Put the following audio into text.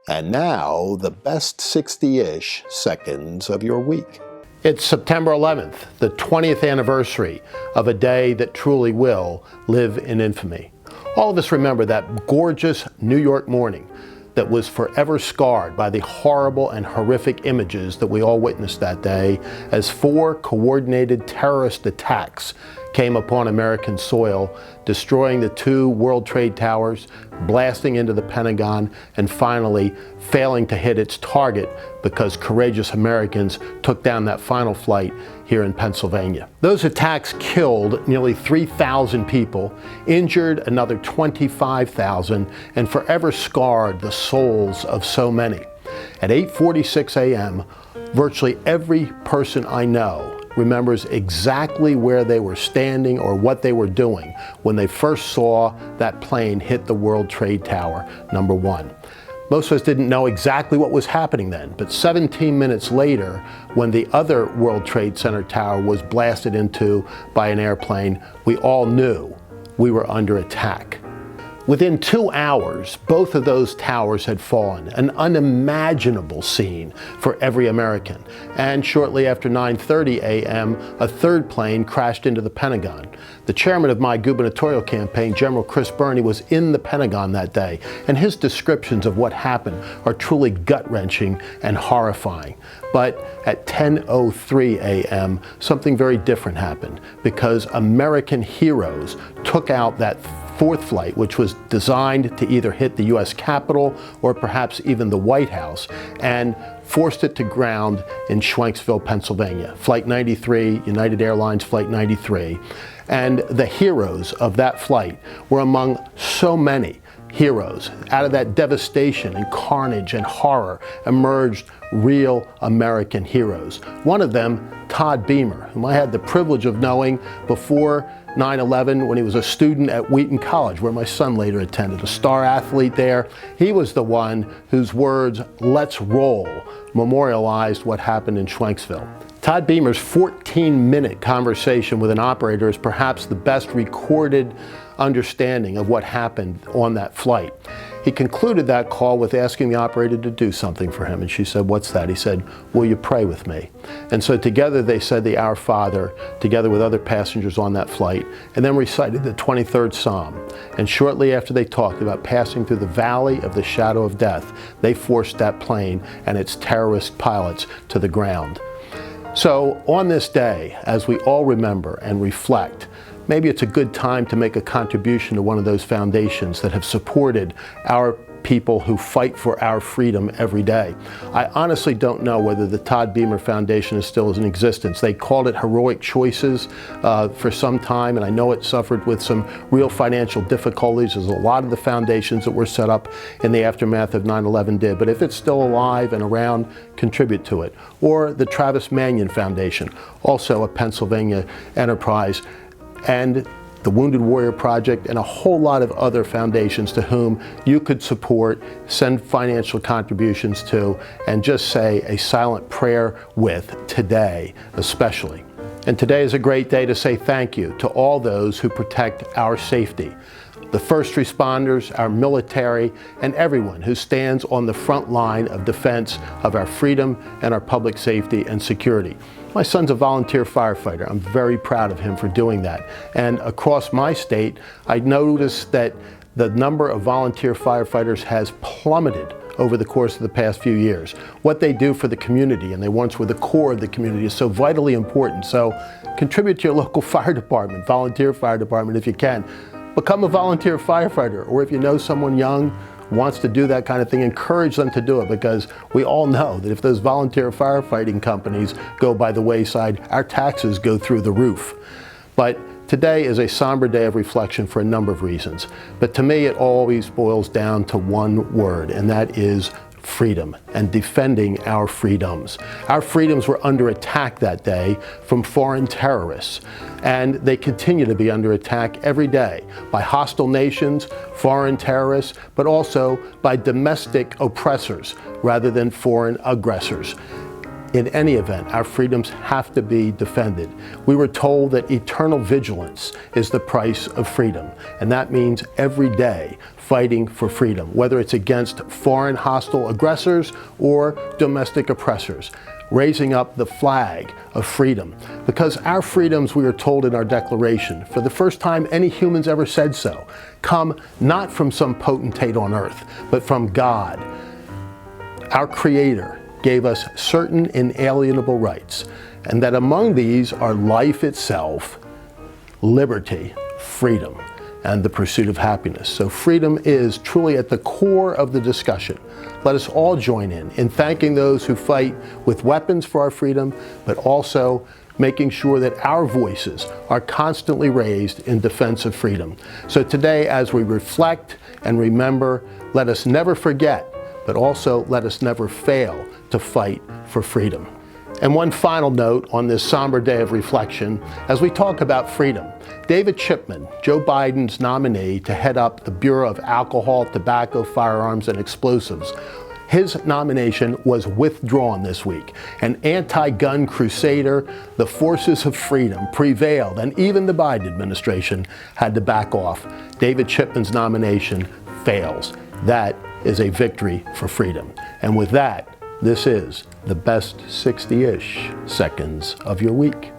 And now, the best 60-ish seconds of your week. It's September 11th, the 20th anniversary of a day that truly will live in infamy. All of us remember that gorgeous New York morning that was forever scarred by the horrible and horrific images that we all witnessed that day as 4 coordinated terrorist attacks came upon American soil, destroying the 2 World Trade Towers, blasting into the Pentagon, and finally failing to hit its target because courageous Americans took down that final flight here in Pennsylvania. Those attacks killed nearly 3,000 people, injured another 25,000, and forever scarred the souls of so many. At 8:46 a.m., virtually every person I know remembers exactly where they were standing or what they were doing when they first saw that plane hit the World Trade Tower, number 1. Most of us didn't know exactly what was happening then, but 17 minutes later, when the other World Trade Center tower was blasted into by an airplane, we all knew we were under attack. Within 2 hours, both of those towers had fallen, an unimaginable scene for every American. And shortly after 9:30 a.m., a third plane crashed into the Pentagon. The chairman of my gubernatorial campaign, General Chris Burney, was in the Pentagon that day, and his descriptions of what happened are truly gut-wrenching and horrifying. But at 10:03 a.m., something very different happened, because American heroes took out that 4th flight, which was designed to either hit the U.S. Capitol or perhaps even the White House, and forced it to ground in Schwenksville, Pennsylvania. Flight 93, United Airlines Flight 93. And the heroes of that flight were among so many heroes. Out of that devastation and carnage and horror emerged real American heroes. One of them, Todd Beamer, whom I had the privilege of knowing before 9/11 when he was a student at Wheaton College, where my son later attended, a star athlete there. He was the one whose words, "Let's roll," memorialized what happened in Schwenksville. Todd Beamer's 14-minute conversation with an operator is perhaps the best recorded understanding of what happened on that flight. He concluded that call with asking the operator to do something for him, and she said, "What's that?" He said, "Will you pray with me?" And so together they said the Our Father, together with other passengers on that flight, and then recited the 23rd Psalm. And shortly after they talked about passing through the valley of the shadow of death, they forced that plane and its terrorist pilots to the ground. So on this day, as we all remember and reflect, maybe it's a good time to make a contribution to one of those foundations that have supported our people who fight for our freedom every day. I honestly don't know whether the Todd Beamer Foundation is still in existence. They called it Heroic Choices for some time, and I know it suffered with some real financial difficulties, as a lot of the foundations that were set up in the aftermath of 9/11 did. But if it's still alive and around, contribute to it. Or the Travis Manion Foundation, also a Pennsylvania enterprise, and the Wounded Warrior Project, and a whole lot of other foundations to whom you could support, send financial contributions to, and just say a silent prayer with today, especially. And today is a great day to say thank you to all those who protect our safety. The first responders, our military, and everyone who stands on the front line of defense of our freedom and our public safety and security. My son's a volunteer firefighter. I'm very proud of him for doing that. And across my state, I noticed that the number of volunteer firefighters has plummeted over the course of the past few years. What they do for the community, and they once were the core of the community, is so vitally important. So contribute to your local fire department, volunteer fire department if you can. Become a volunteer firefighter, or if you know someone young wants to do that kind of thing, encourage them to do it, because we all know that if those volunteer firefighting companies go by the wayside, our taxes go through the roof. But today is a somber day of reflection for a number of reasons. But to me, it always boils down to one word, and that is freedom, and defending our freedoms. Our freedoms were under attack that day from foreign terrorists, and they continue to be under attack every day by hostile nations, foreign terrorists, but also by domestic oppressors rather than foreign aggressors. In any event, our freedoms have to be defended. We were told that eternal vigilance is the price of freedom, and that means every day fighting for freedom, whether it's against foreign hostile aggressors or domestic oppressors, raising up the flag of freedom. Because our freedoms, we are told in our Declaration, for the first time any humans ever said so, come not from some potentate on earth, but from God. Our Creator gave us certain inalienable rights, and that among these are life itself, liberty, freedom, and the pursuit of happiness. So freedom is truly at the core of the discussion. Let us all join in thanking those who fight with weapons for our freedom, but also making sure that our voices are constantly raised in defense of freedom. So today, as we reflect and remember, let us never forget, but also let us never fail to fight for freedom. And one final note on this somber day of reflection, as we talk about freedom, David Chipman, Joe Biden's nominee to head up the Bureau of Alcohol, Tobacco, Firearms, and Explosives, his nomination was withdrawn this week. An anti-gun crusader, the forces of freedom prevailed, and even the Biden administration had to back off. David Chipman's nomination fails. That is a victory for freedom. And with that, this is the best 60-ish seconds of your week.